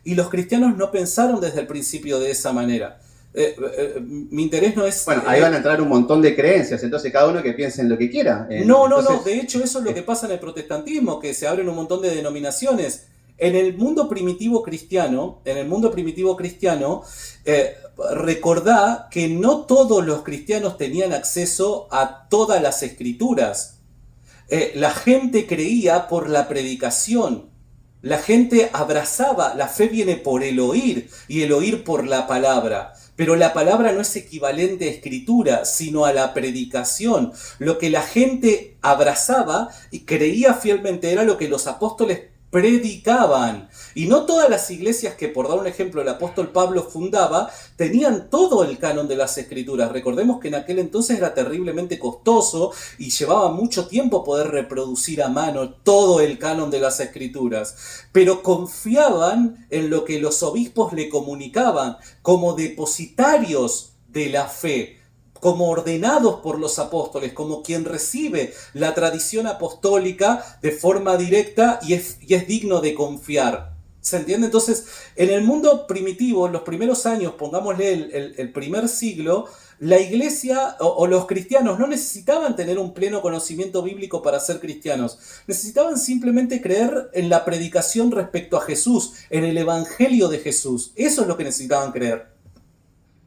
Y los cristianos no pensaron desde el principio de esa manera. Mi interés no es... Bueno, ahí van a entrar un montón de creencias, entonces cada uno que piense en lo que quiera. No. Entonces, De hecho, eso es lo que pasa en el protestantismo, que se abren un montón de denominaciones. En el mundo primitivo cristiano, recordá que no todos los cristianos tenían acceso a todas las escrituras. La gente creía por la predicación. La gente abrazaba, la fe viene por el oír y el oír por la palabra. Pero la palabra no es equivalente a escritura, sino a la predicación. Lo que la gente abrazaba y creía fielmente era lo que los apóstoles predicaban. Y no todas las iglesias que, por dar un ejemplo, el apóstol Pablo fundaba, tenían todo el canon de las escrituras. Recordemos que en aquel entonces era terriblemente costoso y llevaba mucho tiempo poder reproducir a mano todo el canon de las escrituras. Pero confiaban en lo que los obispos le comunicaban como depositarios de la fe, como ordenados por los apóstoles, como quien recibe la tradición apostólica de forma directa y es digno de confiar. ¿Se entiende? Entonces, en el mundo primitivo, en los primeros años, pongámosle el primer siglo, la iglesia o los cristianos no necesitaban tener un pleno conocimiento bíblico para ser cristianos. Necesitaban simplemente creer en la predicación respecto a Jesús, en el evangelio de Jesús. Eso es lo que necesitaban creer.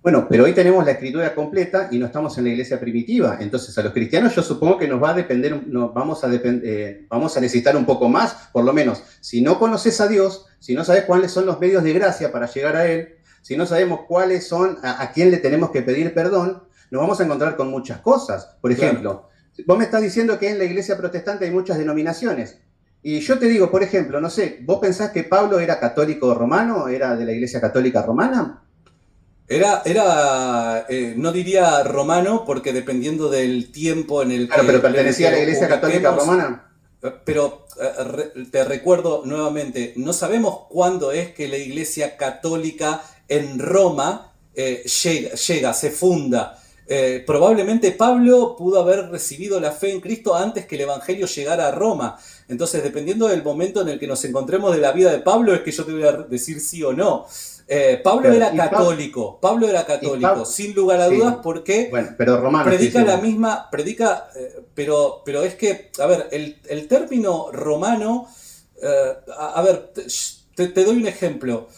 bueno, pero hoy tenemos la escritura completa y no estamos en la iglesia primitiva. Entonces, a los cristianos yo supongo que nos va a depender, vamos a necesitar un poco más, por lo menos. Si no conoces a Dios, si no sabes cuáles son los medios de gracia para llegar a Él, si no sabemos cuáles son, a quién le tenemos que pedir perdón, nos vamos a encontrar con muchas cosas. Por ejemplo, vos me estás diciendo que en la iglesia protestante hay muchas denominaciones. Y yo te digo, por ejemplo, no sé, ¿vos pensás que Pablo era católico romano? ¿Era de la iglesia católica romana? No diría romano, porque dependiendo del tiempo en el Claro, pero en el pertenecía a la que iglesia católica ubiquemos, romana. pero te recuerdo nuevamente, no sabemos cuándo es que la iglesia católica en Roma llega, se funda. Probablemente Pablo pudo haber recibido la fe en Cristo antes que el Evangelio llegara a Roma. Entonces, dependiendo del momento en el que nos encontremos de la vida de Pablo, es que yo te voy a decir sí o no. Claro, Pablo era y católico, sin lugar a dudas, sí, porque bueno, pero romano estoy predica la diciendo. misma, pero es que, a ver, el término romano, a ver, te doy un ejemplo.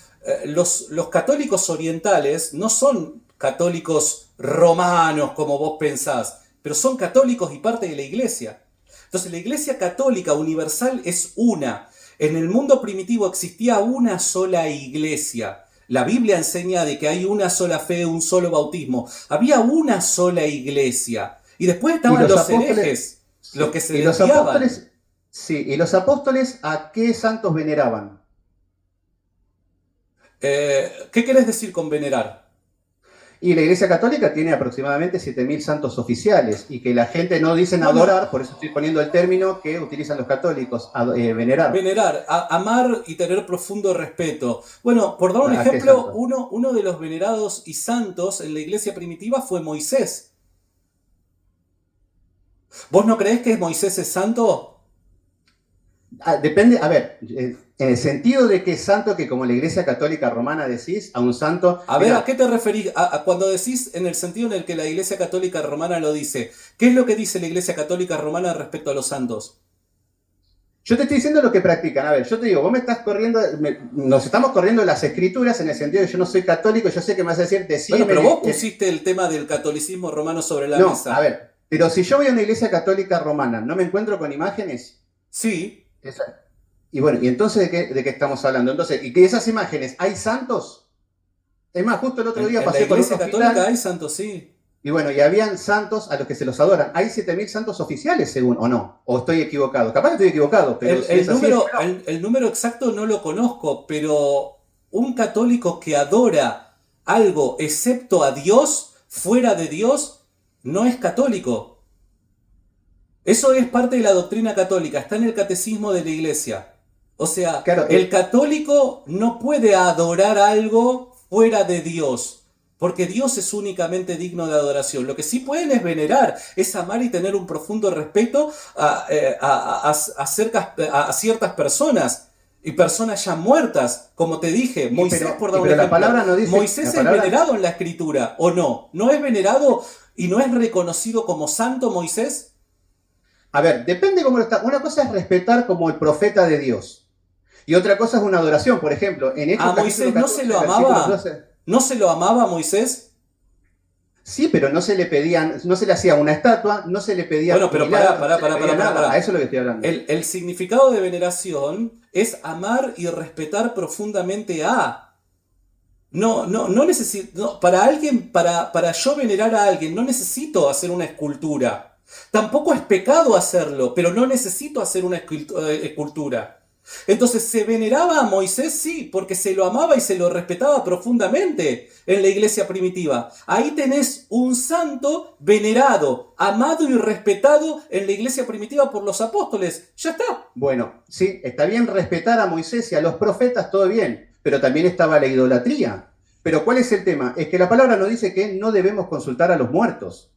Los católicos orientales no son católicos romanos como vos pensás, pero son católicos y parte de la iglesia. Entonces la iglesia católica universal es una. En el mundo primitivo existía una sola iglesia. La Biblia enseña de que hay una sola fe, un solo bautismo. Había una sola iglesia. Y después Y estaban los los apóstoles, herejes, los que sí, se y los desviaban. apóstoles, sí, y los apóstoles, ¿a qué santos veneraban? ¿Qué querés decir con venerar? Y la Iglesia Católica tiene aproximadamente 7.000 santos oficiales y que la gente no dicen Bueno, adorar, por eso estoy poniendo el término que utilizan los católicos, venerar. venerar, amar y tener profundo respeto. Bueno, por dar un ¿A qué ejemplo, santo? uno de los venerados y santos en la iglesia primitiva fue Moisés. ¿Vos no creés que Moisés es santo? Depende, a ver, en el sentido de que es santo, que como la Iglesia Católica Romana decís, a un santo, A ver, ¿a qué mira, te referís? Cuando decís en el sentido en el que la Iglesia Católica Romana lo dice, ¿qué es lo que dice la Iglesia Católica Romana respecto a los santos? yo te estoy diciendo lo que practican. A ver, yo te digo, vos me estás corriendo, nos estamos corriendo las escrituras en el sentido de que yo no soy católico, yo sé que me vas a decir, Bueno, pero decime. vos pusiste el tema del catolicismo romano sobre la No, a mesa. ver, pero si yo voy a una iglesia católica romana, ¿no me encuentro con imágenes? Sí, Esa- Y bueno, ¿y entonces de qué estamos hablando? Entonces, ¿y que esas imágenes, hay santos? Es más, justo el otro día en la pasé por un Iglesia Católica hay hospital santos, sí. y bueno, y habían santos a los que se los adoran. Hay 7.000 santos oficiales, según, o no, o estoy equivocado. Capaz que estoy equivocado, pero El, si es el así, número, dímelo. el, el número exacto no lo conozco, pero un católico que adora algo excepto a Dios, fuera de Dios, no es católico. Eso es parte de la doctrina católica, está en el catecismo de la iglesia. O sea, Claro, el católico no puede adorar algo fuera de Dios, porque Dios es únicamente digno de adoración. Lo que sí pueden es venerar, es amar y tener un profundo respeto a ciertas personas. y personas ya muertas, como te dije, Moisés, por dar un pero la ejemplo. palabra no dice... Moisés es venerado en la Escritura, ¿o no? ¿No es venerado y no es reconocido como santo Moisés? A ver, depende cómo lo está. Una cosa es respetar como el profeta de Dios. Y otra cosa es una adoración. Por ejemplo, en ¿A Hechos capítulo Moisés no se 14, lo versículos amaba? 12. ¿No se lo amaba a Moisés? Sí, pero no se le pedían, no se le hacía una estatua, no se le pedía Bueno, un pero milagro, no se le pedía nada. A pará. eso es lo que estoy hablando. El significado de veneración es amar y respetar profundamente a. No necesito. Para alguien, para yo venerar a alguien, no necesito hacer una escultura. Tampoco es pecado hacerlo, pero no necesito hacer una escultura. Entonces, ¿se veneraba a Moisés? Sí, porque se lo amaba y se lo respetaba profundamente en la iglesia primitiva. Ahí tenés un santo venerado, amado y respetado en la iglesia primitiva por los apóstoles. Ya está. Bueno, sí, está bien respetar a Moisés y a los profetas, todo bien, pero también estaba la idolatría. Pero ¿cuál es el tema? Es que la palabra nos dice que no debemos consultar a los muertos.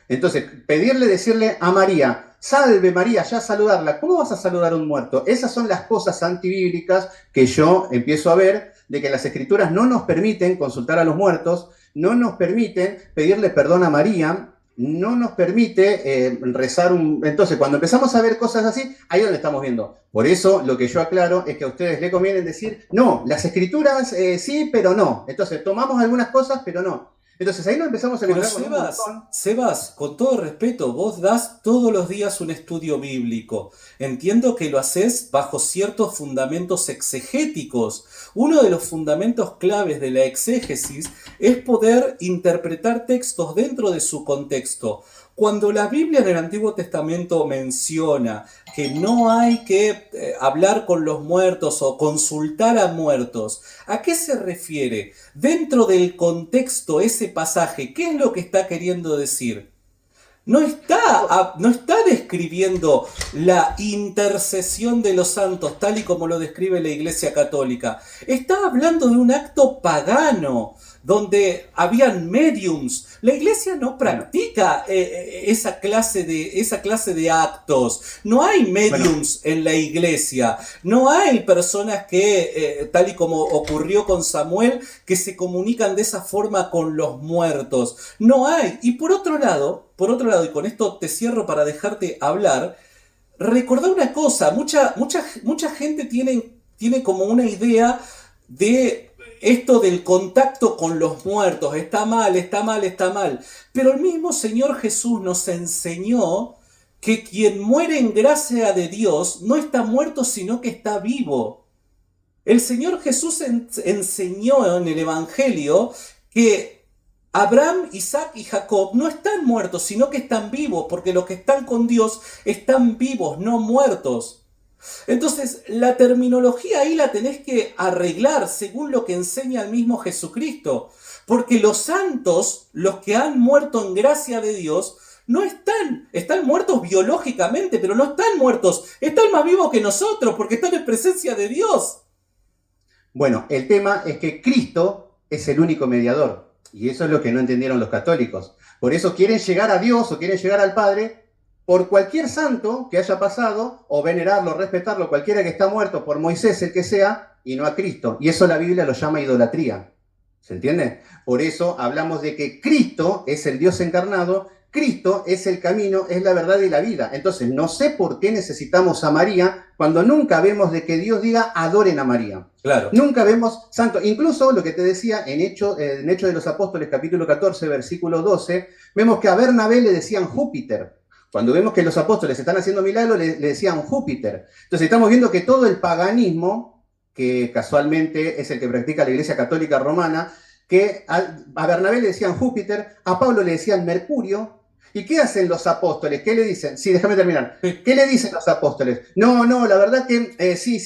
Entonces, decirle a María, salve María, ya saludarla. ¿Cómo vas a saludar a un muerto? Esas son las cosas antibíblicas que yo empiezo a ver, de que las escrituras no nos permiten consultar a los muertos, no nos permiten pedirle perdón a María, no nos permite rezar un... Entonces, cuando empezamos a ver cosas así, ahí es donde estamos viendo. Por eso, lo que yo aclaro es que a ustedes le conviene decir, no, las escrituras sí, pero no. Entonces, tomamos algunas cosas, pero no. Entonces ahí nos empezamos a Pero encontrar con un montón. Sebas, con todo respeto, vos das todos los días un estudio bíblico. Entiendo que lo haces bajo ciertos fundamentos exegéticos. Uno de los fundamentos claves de la exégesis es poder interpretar textos dentro de su contexto. Cuando la Biblia en el Antiguo Testamento menciona que no hay que hablar con los muertos o consultar a muertos, ¿a qué se refiere? Dentro del contexto, ese pasaje, ¿qué es lo que está queriendo decir? No está describiendo la intercesión de los santos tal y como lo describe la Iglesia Católica. Está hablando de un acto pagano donde habían mediums. La Iglesia no practica esa clase de actos. No hay mediums en la Iglesia. No hay personas que, tal y como ocurrió con Samuel, que se comunican de esa forma con los muertos. No hay. Y por otro lado, y con esto te cierro para dejarte hablar, recordá una cosa, mucha gente tiene como una idea de esto del contacto con los muertos, está mal, está mal, está mal. Pero el mismo Señor Jesús nos enseñó que quien muere en gracia de Dios no está muerto, sino que está vivo. El Señor Jesús enseñó en el Evangelio que Abraham, Isaac y Jacob no están muertos, sino que están vivos, porque los que están con Dios están vivos, no muertos. Entonces, la terminología ahí la tenés que arreglar según lo que enseña el mismo Jesucristo. Porque los santos, los que han muerto en gracia de Dios, no están muertos biológicamente, pero no están muertos, están más vivos que nosotros, porque están en presencia de Dios. Bueno, el tema es que Cristo es el único mediador. Y eso es lo que no entendieron los católicos. Por eso quieren llegar a Dios o quieren llegar al Padre por cualquier santo que haya pasado, o venerarlo, respetarlo, cualquiera que está muerto, por Moisés, el que sea, y no a Cristo. Y eso la Biblia lo llama idolatría. ¿Se entiende? Por eso hablamos de que Cristo es el Dios encarnado, Cristo es el camino, es la verdad y la vida. Entonces, no sé por qué necesitamos a María cuando nunca vemos de que Dios diga adoren a María. Claro. Nunca vemos santo. Incluso lo que te decía en Hechos de los Apóstoles, capítulo 14, versículo 12, vemos que a Bernabé le decían Júpiter. Cuando vemos que los apóstoles están haciendo milagros, le decían Júpiter. Entonces estamos viendo que todo el paganismo, que casualmente es el que practica la Iglesia Católica Romana, que a Bernabé le decían Júpiter, a Pablo le decían Mercurio. ¿Y qué hacen los apóstoles? ¿Qué le dicen? Sí, déjame terminar. ¿Qué le dicen los apóstoles? No, la verdad que sí,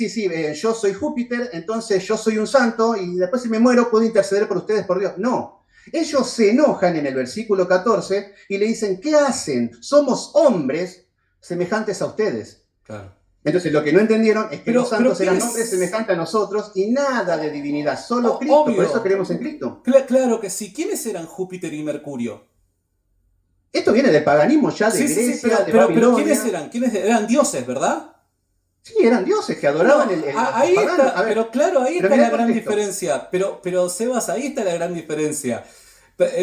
yo soy Júpiter, entonces yo soy un santo y después si me muero puedo interceder por ustedes, por Dios. No. Ellos se enojan en el versículo 14 y le dicen, ¿qué hacen? Somos hombres semejantes a ustedes. Claro. Entonces lo que no entendieron es que los santos eran hombres semejantes a nosotros y nada de divinidad, solo Cristo, obvio. Por eso creemos en Cristo. Claro que sí. ¿Quiénes eran Júpiter y Mercurio? Esto viene del paganismo ya de Grecia, de Babilonia. Pero ¿quiénes eran? ¿Quiénes eran dioses, verdad? Sí, eran dioses que Bueno, adoraban los ahí paganos. está, A ver, pero claro, ahí pero está mirá la el gran contexto. diferencia. Pero Sebas, ahí está la gran diferencia.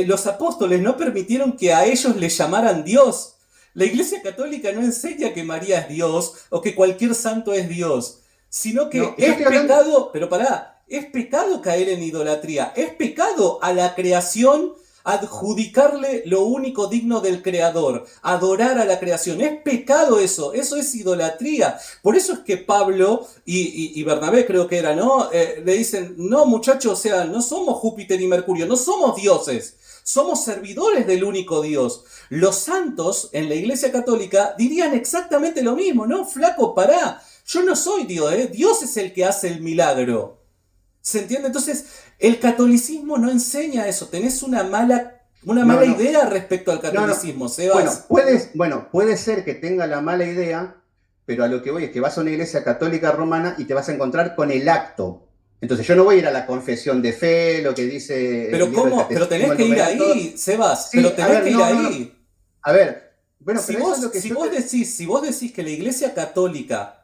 Los apóstoles no permitieron que a ellos les llamaran Dios. La Iglesia Católica no enseña que María es Dios o que cualquier santo es Dios, sino que No, yo es estoy hablando. pecado, pero pará, es pecado caer en idolatría, es pecado a la creación adjudicarle lo único digno del creador, adorar a la creación, es pecado eso es idolatría. Por eso es que Pablo y Bernabé creo que era, ¿no? Le dicen, no muchachos, o sea, no somos Júpiter y Mercurio, no somos dioses, somos servidores del único Dios. Los santos en la Iglesia Católica dirían exactamente lo mismo, ¿no? Flaco, pará, yo no soy Dios, ¿eh? Dios es el que hace el milagro. ¿Se entiende? Entonces, el catolicismo no enseña eso. Tenés una No, mala no, idea respecto al no, no. catolicismo, Sebas. Bueno, puede ser que tenga la mala idea, pero a lo que voy es que vas a una iglesia católica romana y te vas a encontrar con el acto. Entonces, yo no voy a ir a la confesión de fe, lo que dice el Pero libro del ¿cómo? Pero tenés catecismo, el que ir numeral, todo. ahí, Sebas. Pero Sí, a tenés ver, que ir no, no, no. ahí. A ver, bueno, Si pero eso es vos, lo que si yo vos te... decís, si vos decís que la Iglesia Católica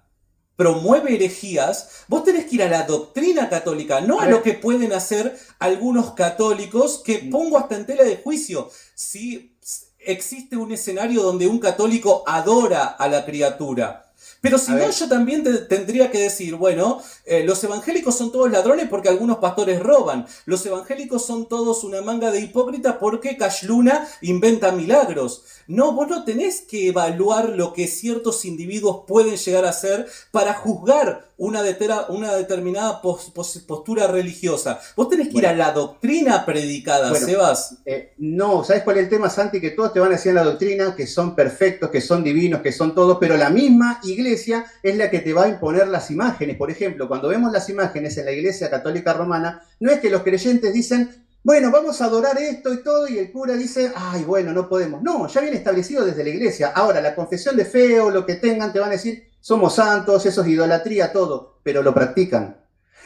promueve herejías, vos tenés que ir a la doctrina católica, no A a lo ver, que pueden hacer algunos católicos, que pongo hasta en tela de juicio. Si existe un escenario donde un católico adora a la criatura. Pero si a no, ver, yo también tendría que decir, bueno, los evangélicos son todos ladrones porque algunos pastores roban. Los evangélicos son todos una manga de hipócritas porque Cash Luna inventa milagros. No, vos no tenés que evaluar lo que ciertos individuos pueden llegar a hacer para juzgar una determinada postura religiosa. Vos tenés que ir a bueno, la doctrina predicada, bueno, Sebas. no, ¿sabes cuál es el tema, Santi? Que todos te van a decir en la doctrina que son perfectos, que son divinos, que son todos, pero la misma iglesia es la que te va a imponer las imágenes. Por ejemplo, cuando vemos las imágenes en la iglesia católica romana, no es que los creyentes dicen, bueno, vamos a adorar esto y todo, y el cura dice, ay, bueno, no podemos. No, ya viene establecido desde la iglesia. Ahora, la confesión de fe o lo que tengan, te van a decir, somos santos, eso es idolatría, todo, pero lo practican.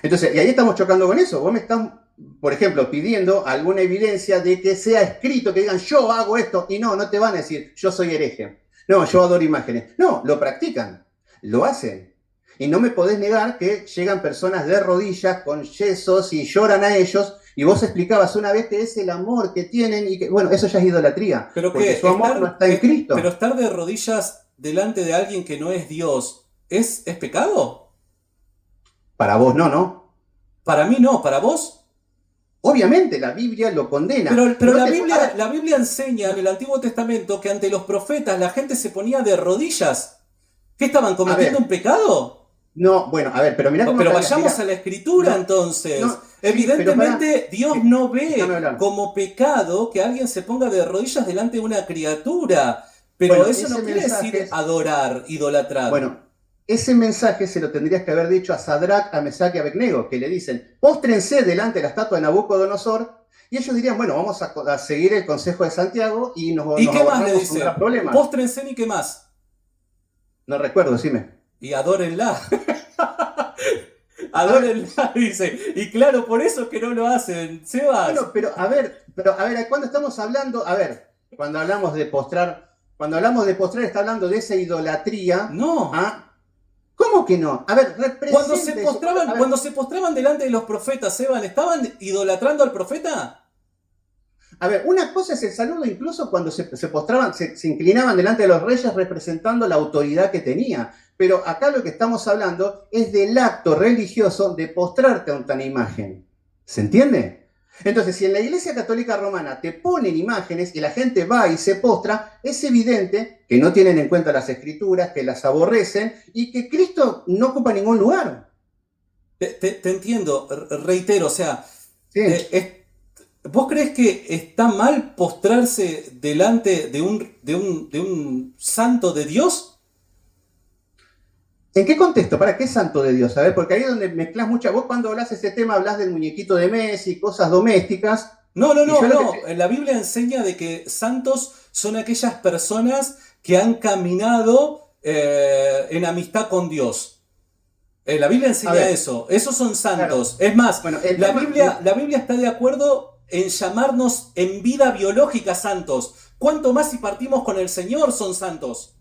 Entonces, y ahí estamos chocando con eso. Vos me estás, por ejemplo, pidiendo alguna evidencia de que sea escrito, que digan yo hago esto, y no, no te van a decir yo soy hereje. No, yo adoro imágenes. No, lo practican, lo hacen. Y no me podés negar que llegan personas de rodillas con yesos y lloran a ellos. Y vos explicabas una vez que es el amor que tienen y que, bueno, eso ya es idolatría, Pero porque que su amor no está en pero Cristo. estar de rodillas delante de alguien que no es Dios, es pecado? Para vos no, ¿no? Para mí no, para vos. Obviamente la Biblia lo condena. Pero No te, a ver, La Biblia enseña en el Antiguo Testamento que ante los profetas la gente se ponía de rodillas. ¿Qué estaban a cometiendo un ver, pecado? no, bueno, a ver, pero mirá cómo Pero cambias, vayamos a mirá. la escritura No, entonces. no, sí, pero pará. Evidentemente Dios no Déjame ve hablar. como pecado que alguien se ponga de rodillas delante de una criatura. Pero Bueno, eso no quiere decir adorar, idolatrar. bueno, ese mensaje se lo tendrías que haber dicho a Sadrach, a Mesach y a Abednego, que le dicen, póstrense delante de la estatua de Nabucodonosor, y ellos dirían, bueno, vamos a seguir el consejo de Santiago y ¿Y nos qué más le ahorramos un gran dice? problema. Póstrense y qué más. No recuerdo, decime. Y adórenla. A ver, Adórenla, dice. Y claro, por eso es que no lo hacen. Sebas. bueno, pero a ver, cuando estamos hablando, a ver, cuando hablamos de postrar, está hablando de esa idolatría. No. ¿Ah? ¿Cómo que no? A ver, representa eso. A ver, Cuando se postraban delante de los profetas, Sebas, ¿estaban idolatrando al profeta? a ver, una cosa es el saludo, incluso cuando se postraban, se inclinaban delante de los reyes representando la autoridad que tenía. Pero acá lo que estamos hablando es del acto religioso de postrarte ante una imagen. ¿Se entiende? Entonces, si en la Iglesia Católica Romana te ponen imágenes y la gente va y se postra, es evidente que no tienen en cuenta las escrituras, que las aborrecen y que Cristo no ocupa ningún lugar. Te entiendo, reitero, o sea, Sí. ¿vos crees que está mal postrarse delante de un santo de Dios? ¿En qué contexto? ¿Para qué santo de Dios? A ver, porque ahí es donde mezclas mucha. Vos cuando hablas de ese tema hablas del muñequito de Messi, cosas domésticas, No, no, y no, yo lo que no. te... La Biblia enseña de que santos son aquellas personas que han caminado en amistad con Dios. La Biblia A enseña ver, eso. Esos son claro. santos. Es más, Bueno, el tema... el- La Biblia está de acuerdo en llamarnos en vida biológica santos. ¿Cuánto más si partimos con el Señor son santos?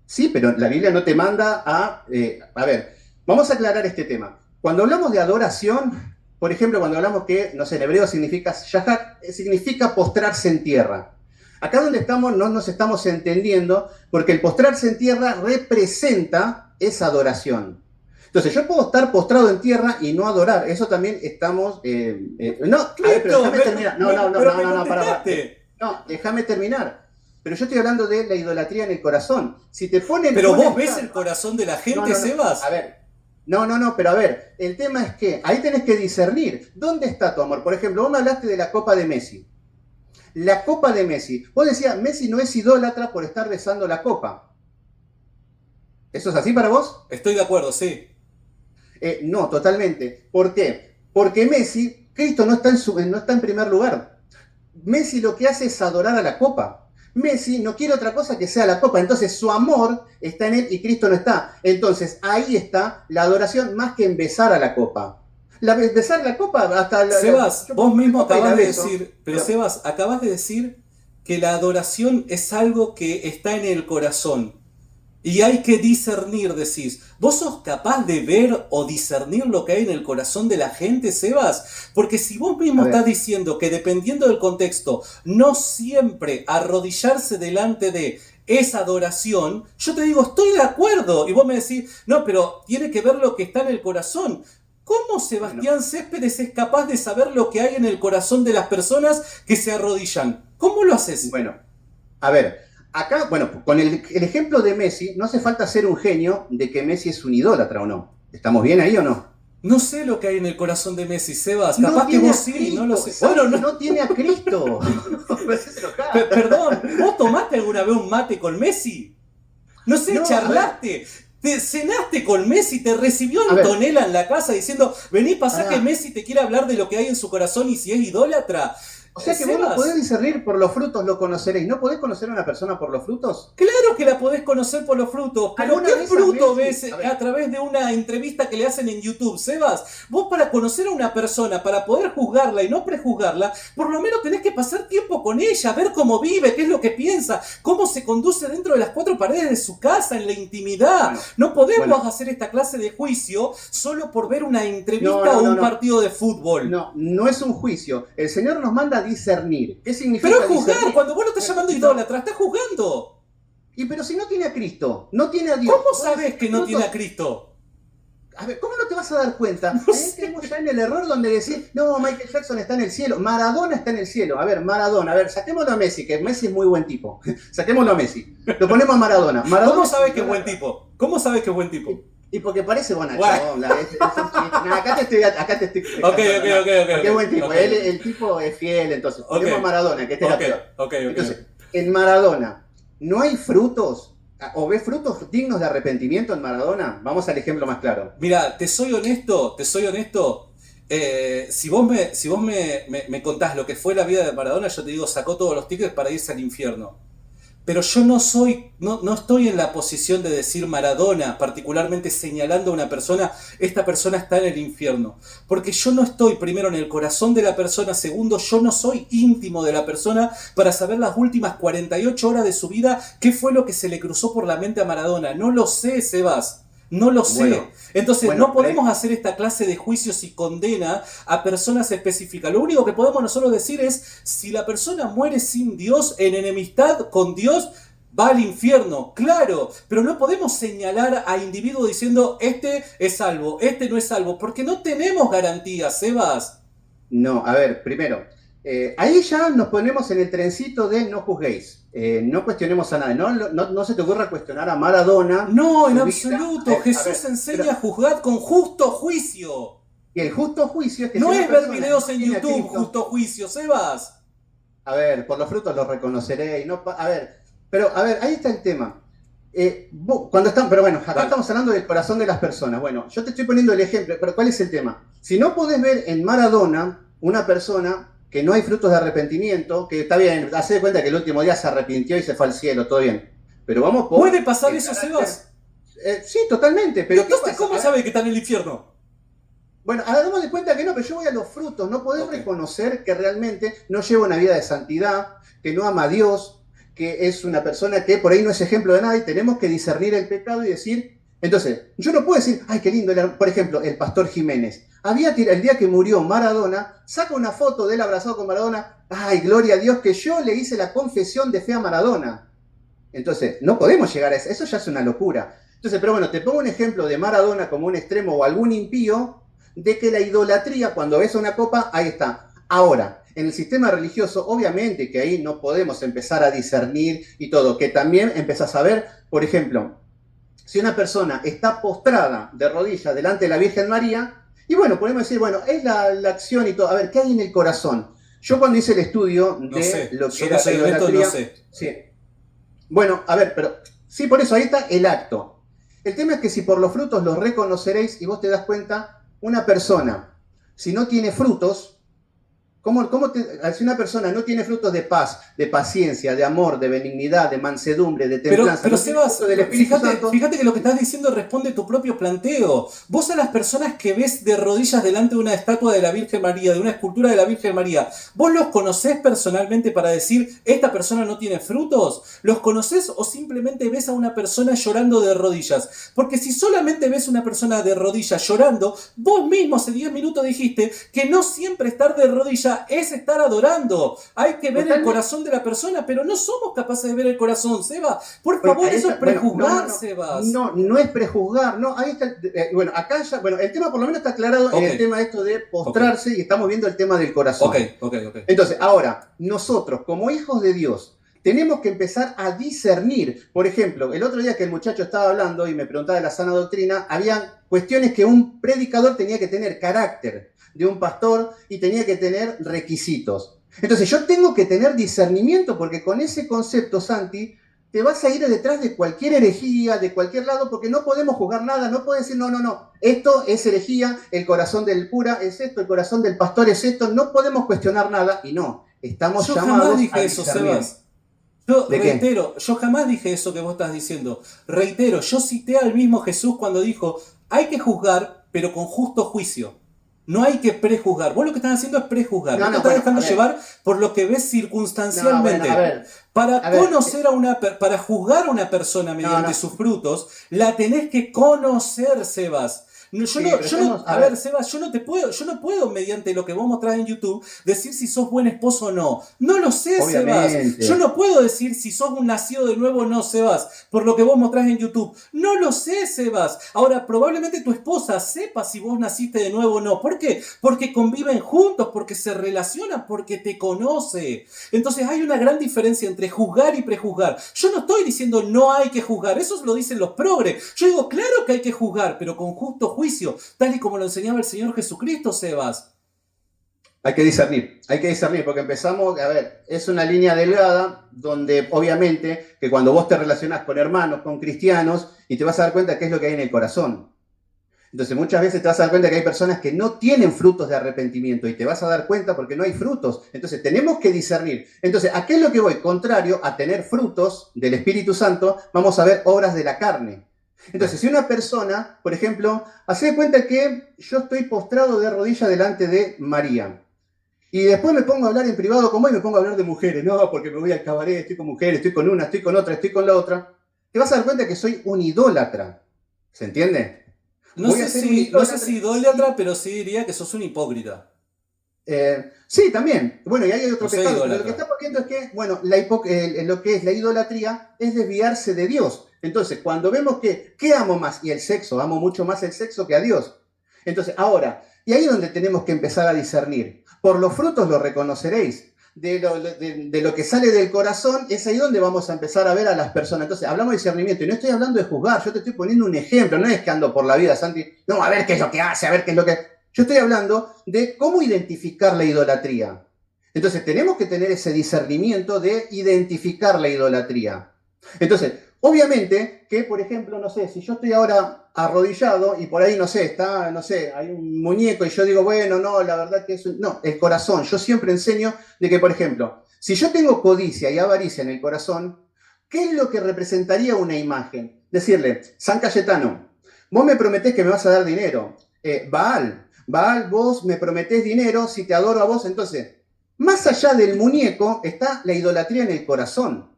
Sí, pero la Biblia no te manda a ver, vamos a aclarar este tema. Cuando hablamos de adoración, por ejemplo, cuando hablamos que, no sé, en hebreo significa shahat, significa postrarse en tierra. Acá donde estamos no nos estamos entendiendo, porque el postrarse en tierra representa esa adoración. Entonces, yo puedo estar postrado en tierra y no adorar. Eso también estamos. No, a ver, pero Clito, déjame terminar. pero me Para. contestaste. No, déjame terminar. Pero yo estoy hablando de la idolatría en el corazón. Si te ponen Pero una vos ves el estatua. corazón de la No, gente, no, no. A Sebas. ver. No, pero a ver. El tema es que ahí tenés que discernir. ¿Dónde está tu amor? Por ejemplo, vos me hablaste de la Copa de Messi. La Copa de Messi. Vos decías, Messi no es idólatra por estar besando la copa. ¿Eso es así para vos? Estoy de acuerdo, sí. No, totalmente. ¿Por qué? Porque Messi, Cristo no está en primer lugar. Messi lo que hace es adorar a la copa. Messi no quiere otra cosa que sea la copa. Entonces su amor está en él y Cristo no está. Entonces ahí está la adoración más que en besar a la copa. Besar la copa hasta Sebas, yo vos pongo la mismo copa y la acabas de beso. decir, pero Sebas, acabas de decir que la adoración es algo que está en el corazón. Y hay que discernir, decís. ¿Vos sos capaz de ver o discernir lo que hay en el corazón de la gente, Sebas? Porque si vos A mismo estás ver, diciendo que dependiendo del contexto, no siempre arrodillarse delante de esa adoración, yo te digo, estoy de acuerdo. Y vos me decís, no, pero tiene que ver lo que está en el corazón. ¿Cómo bueno, Sebastián Céspedes es capaz de saber lo que hay en el corazón de las personas que se arrodillan? ¿Cómo lo haces? bueno, a ver, acá, bueno, con el ejemplo de Messi, no hace falta ser un genio de que Messi es un idólatra o no. ¿Estamos bien ahí o no? No sé lo que hay en el corazón de Messi, Sebas. No Capaz que tiene vos a sí, no lo Cristo, sé. Bueno, ¿sabes que no. no tiene a Cristo? Perdón, ¿vos tomaste alguna vez un mate con Messi? No sé, No, a ver, charlaste. Te cenaste con Messi, te recibió a ver, Antonella en la casa diciendo, vení, pasá que pará. Messi te quiere hablar de lo que hay en su corazón y si es idólatra. O sea que vos lo podés Sebas, discernir por los frutos, lo conoceréis. ¿No podés conocer a una persona por los frutos? claro que la podés conocer por los frutos, pero ¿Alguna ¿qué vez a fruto Messi? ves A a ver, través de una entrevista que le hacen en YouTube, Sebas? Vos para conocer a una persona, para poder juzgarla y no prejuzgarla, por lo menos tenés que pasar tiempo con ella, ver cómo vive, qué es lo que piensa, cómo se conduce dentro de las cuatro paredes de su casa, en la intimidad. bueno, No podemos bueno. hacer esta clase de juicio solo por ver una No, entrevista no, o no, un no. partido de fútbol. No, no es un juicio. El Señor nos manda a discernir. ¿Qué Pero es significa juzgar, discernir? cuando vos lo estás llamando No. idólatra, estás juzgando. Y pero si no tiene a Cristo, no tiene a Dios, ¿Cómo vos decís sabés que que no tiene a frutos. Cristo? A ver, ¿cómo no te vas a dar cuenta? No Ahí sé. tenemos ya en el error donde decís, no, Michael Jackson está en el cielo, Maradona está en el cielo. A ver, Maradona, a ver, saquémoslo a Messi, que Messi es muy buen tipo. Saquémoslo a Messi. Lo ponemos a Maradona. Maradona ¿Cómo es un sabes que es buen idólatra. tipo? ¿Cómo sabes que es buen tipo? Y porque parece Bueno. bonachón. Es un chiste. No, acá te estoy Ok, cantando, no. Porque es buen tipo. ok. El tipo es fiel, entonces. Ok, Ponemos a Maradona, que este era ok, peor. ok, ok. Entonces, en Maradona, ¿no hay frutos? ¿O ves frutos dignos de arrepentimiento en Maradona? Vamos al ejemplo más claro. Mira, te soy honesto, te soy honesto. Si vos me contás lo que fue la vida de Maradona, yo te digo, sacó todos los tickets para irse al infierno. Pero yo no estoy en la posición de decir Maradona, particularmente señalando a una persona, esta persona está en el infierno. Porque yo no estoy primero en el corazón de la persona, segundo, yo no soy íntimo de la persona para saber las últimas 48 horas de su vida, qué fue lo que se le cruzó por la mente a Maradona. No lo sé, Sebas. No lo sé. Bueno, Entonces, no bueno, podemos hacer esta clase de juicios y condena a personas específicas. Lo único que podemos nosotros decir es, si la persona muere sin Dios, en enemistad con Dios, va al infierno, claro, pero no podemos señalar a individuos diciendo, este es salvo, este no es salvo, porque no tenemos garantías, Sebas. no, a ver, primero, ahí ya nos ponemos en el trencito de no juzguéis. No cuestionemos a nadie. No se te ocurra cuestionar a Maradona, No, en su vida. absoluto, A Jesús ver, pero enseña a juzgar con justo juicio. y el justo juicio es que si No una es ver persona videos no en tiene a YouTube, Cristo, justo juicio, Sebas. a ver, por los frutos los reconoceréis. No, a ver, pero a ver, ahí está el tema. Cuando están, pero bueno, acá Dale. estamos hablando del corazón de las personas. Bueno, yo te estoy poniendo el ejemplo, pero ¿cuál es el tema? Si no podés ver en Maradona una persona que no hay frutos de arrepentimiento, que está bien, hace de cuenta que el último día se arrepintió y se fue al cielo, todo bien. Pero vamos por ¿Puede pasar el eso, carácter. Sebas? Sí, totalmente, pero ¿qué Entonces, pasa? ¿cómo sabe que está en el infierno? Bueno, hagamos de cuenta que no, pero yo voy a los frutos. No podés Ok. reconocer que realmente no lleva una vida de santidad, que no ama a Dios, que es una persona que por ahí no es ejemplo de nada y tenemos que discernir el pecado y decir, entonces, yo no puedo decir, ay, qué lindo, por ejemplo, el pastor Jiménez. El día que murió Maradona, saca una foto de él abrazado con Maradona, ay, gloria a Dios que yo le hice la confesión de fe a Maradona. Entonces, no podemos llegar a eso ya es una locura. Entonces, pero bueno, te pongo un ejemplo de Maradona como un extremo o algún impío, de que la idolatría, cuando ves una copa, ahí está. Ahora, en el sistema religioso, obviamente que ahí no podemos empezar a discernir y todo, que también empezás a ver, por ejemplo, si una persona está postrada de rodillas delante de la Virgen María, y bueno, podemos decir, bueno, es la acción y todo, a ver, ¿qué hay en el corazón? Yo cuando hice el estudio No de sé, lo que yo era no la sé de esto, idolatría, no sé. sí. Bueno, a ver, pero sí, por eso ahí está el acto. El tema es que si por los frutos los reconoceréis y vos te das cuenta, una persona, si no tiene frutos, si una persona no tiene frutos de paz, de paciencia, de amor, de benignidad, de mansedumbre, de templanza, Pero no tiene Sebas, frutos del Espíritu fíjate, Santo? fíjate que lo que estás diciendo responde tu propio planteo. Vos a las personas que ves de rodillas delante de una estatua de la Virgen María, de una escultura de la Virgen María, ¿vos los conocés personalmente para decir, esta persona no tiene frutos? ¿Los conocés o simplemente ves a una persona llorando de rodillas? Porque si solamente ves a una persona de rodillas llorando, vos mismo hace 10 minutos dijiste que no siempre estar de rodillas es estar adorando. Hay que ver el Totalmente. corazón de la persona, pero no somos capaces de ver el corazón, Seba. Por Bueno, favor, ahí eso es está. Bueno, prejuzgar, Sebas. no es prejuzgar, no, ahí está. Bueno, acá ya, bueno, el tema por lo menos está aclarado en Ok, el tema esto de ok, postrarse y estamos viendo el tema del ok, corazón. ok, ok. Entonces, ahora, nosotros como hijos de Dios, tenemos que empezar a discernir. Por ejemplo, el otro día que el muchacho estaba hablando y me preguntaba de la sana doctrina, había cuestiones que un predicador tenía que tener carácter de un pastor y tenía que tener requisitos. Entonces, yo tengo que tener discernimiento porque con ese concepto, Santi, te vas a ir detrás de cualquier herejía, de cualquier lado, porque no podemos juzgar nada, no puedes decir, no, esto es herejía, el corazón del cura es esto, el corazón del pastor es esto, no podemos cuestionar nada y no, estamos Yo jamás llamados a dije eso, discernir. Sebas. Yo ¿De qué? reitero, yo jamás dije eso que vos estás diciendo. Reitero, yo cité al mismo Jesús cuando dijo, hay que juzgar, pero con justo juicio. No hay que prejuzgar. Vos lo que estás haciendo es prejuzgar. Vos te estás Bueno, dejando a ver, llevar por lo que ves no, bueno, circunstancialmente. Para a ver, conocer para juzgar a una persona no, mediante no, sus frutos, la tenés que conocer, Sebas. No, sí, pero estamos, a ver, Sebas, yo no puedo, mediante lo que vos mostrás en YouTube, decir si sos buen esposo o no. No lo sé, Sebas. Yo obviamente, no puedo decir si sos un nacido de nuevo o no, Sebas, por lo que vos mostrás en YouTube. No lo sé, Sebas. Ahora, probablemente tu esposa sepa si vos naciste de nuevo o no. ¿Por qué? Porque conviven juntos, porque se relacionan, porque te conoce. Entonces hay una gran diferencia entre juzgar y prejuzgar. Yo no estoy diciendo no hay que juzgar, eso lo dicen los progres. Yo digo, claro que hay que juzgar, pero con justo juicio, tal y como lo enseñaba el Señor Jesucristo, Sebas. hay que discernir, porque empezamos, a ver, es una línea delgada donde obviamente que cuando vos te relacionás con hermanos, con cristianos, y te vas a dar cuenta qué es lo que hay en el corazón. Entonces muchas veces te vas a dar cuenta que hay personas que no tienen frutos de arrepentimiento y te vas a dar cuenta porque no hay frutos. Entonces tenemos que discernir. Entonces, ¿a qué es lo que voy? Contrario a tener frutos del Espíritu Santo, vamos a ver obras de la carne. Entonces, si una persona, por ejemplo, hace de cuenta que yo estoy postrado de rodillas delante de María. Y después me pongo a hablar en privado con vos y me pongo a hablar de mujeres. No, porque me voy al cabaret, estoy con mujeres, estoy con una, estoy con otra, estoy con la otra. Te vas a dar cuenta que soy un idólatra. ¿Se entiende? Voy a ser un No sé idólatra. si idólatra, pero sí diría que sos un hipócrita. Sí, también. Bueno, y ahí hay No otro sé pecado, pero lo que idólatra. estamos viendo es que, bueno, lo que es la idolatría es desviarse de Dios. Entonces, cuando vemos que, ¿qué amo más? Y el sexo, amo mucho más el sexo que a Dios. Entonces, ahora, y ahí es donde tenemos que empezar a discernir. Por los frutos lo reconoceréis. De lo que sale del corazón, es ahí donde vamos a empezar a ver a las personas. Entonces, hablamos de discernimiento y no estoy hablando de juzgar, yo te estoy poniendo un ejemplo, no es que ando por la vida, Santi, no, a ver qué es lo que hace, a ver qué es lo que... Yo estoy hablando de cómo identificar la idolatría. Entonces, tenemos que tener ese discernimiento de identificar la idolatría. Entonces, obviamente que, por ejemplo, no sé, si yo estoy ahora arrodillado y por ahí, no sé, está, no sé, hay un muñeco y yo digo, bueno, no, la verdad que es un... No, el corazón. Yo siempre enseño de que, por ejemplo, si yo tengo codicia y avaricia en el corazón, ¿qué es lo que representaría una imagen? Decirle, San Cayetano, vos me prometés que me vas a dar dinero. Baal, vos me prometés dinero, si te adoro a vos, entonces, más allá del muñeco está la idolatría en el corazón.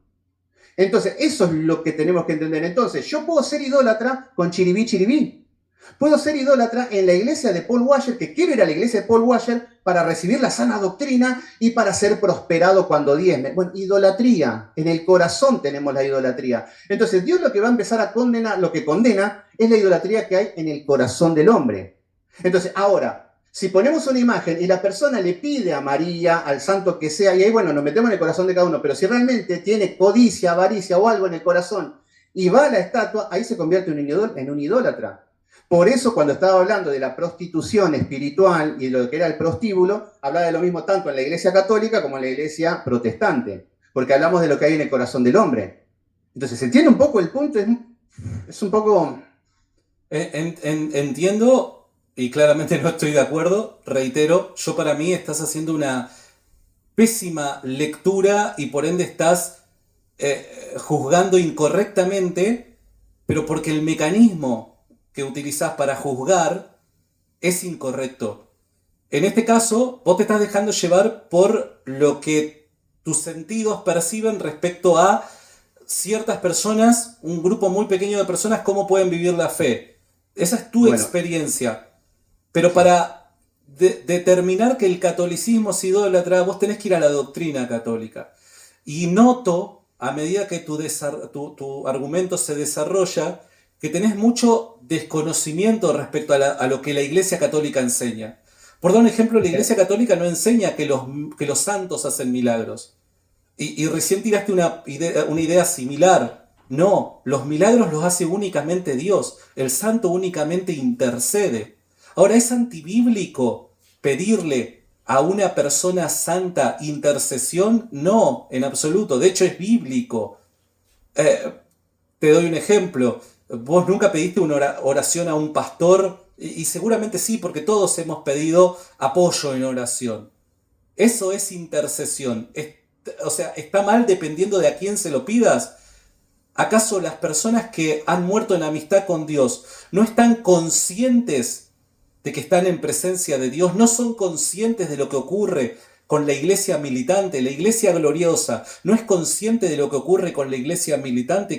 Entonces, eso es lo que tenemos que entender. Entonces, yo puedo ser idólatra con chiribí, chiribí. Puedo ser idólatra en la iglesia de Paul Washer, que quiero ir a la iglesia de Paul Washer para recibir la sana doctrina y para ser prosperado cuando diezme. Bueno, idolatría. En el corazón tenemos la idolatría. Entonces, Dios lo que va a empezar a condenar, lo que condena, es la idolatría que hay en el corazón del hombre. Entonces, ahora, si ponemos una imagen y la persona le pide a María, al santo que sea, y ahí, bueno, nos metemos en el corazón de cada uno, pero si realmente tiene codicia, avaricia o algo en el corazón y va a la estatua, ahí se convierte en un idólatra. Por eso, cuando estaba hablando de la prostitución espiritual y de lo que era el prostíbulo, hablaba de lo mismo tanto en la iglesia católica como en la iglesia protestante, porque hablamos de lo que hay en el corazón del hombre. Entonces, ¿se entiende un poco el punto? Es un poco... Entiendo y claramente no estoy de acuerdo. Reitero, para mí estás haciendo una pésima lectura y por ende estás juzgando incorrectamente, pero porque el mecanismo que utilizás para juzgar es incorrecto. En este caso, vos te estás dejando llevar por lo que tus sentidos perciben respecto a ciertas personas, un grupo muy pequeño de personas, cómo pueden vivir la fe. Esa es tu experiencia. Pero para determinar que el catolicismo es idólatra, vos tenés que ir a la doctrina católica. Y noto, a medida que tu argumento se desarrolla, que tenés mucho desconocimiento respecto a lo que la Iglesia Católica enseña. Por dar un ejemplo, la Iglesia Católica no enseña que los santos hacen milagros. Y recién tiraste una idea similar. No, los milagros los hace únicamente Dios. El santo únicamente intercede. Ahora, ¿es antibíblico pedirle a una persona santa intercesión? No, en absoluto. De hecho, es bíblico. Te doy un ejemplo. Vos nunca pediste una oración a un pastor, y seguramente sí, porque todos hemos pedido apoyo en oración. Eso es intercesión. O sea, ¿está mal dependiendo de a quién se lo pidas? ¿Acaso las personas que han muerto en amistad con Dios no están conscientes de que están en presencia de Dios? ¿No son conscientes de lo que ocurre con la iglesia militante? La iglesia gloriosa no es consciente de lo que ocurre con la iglesia militante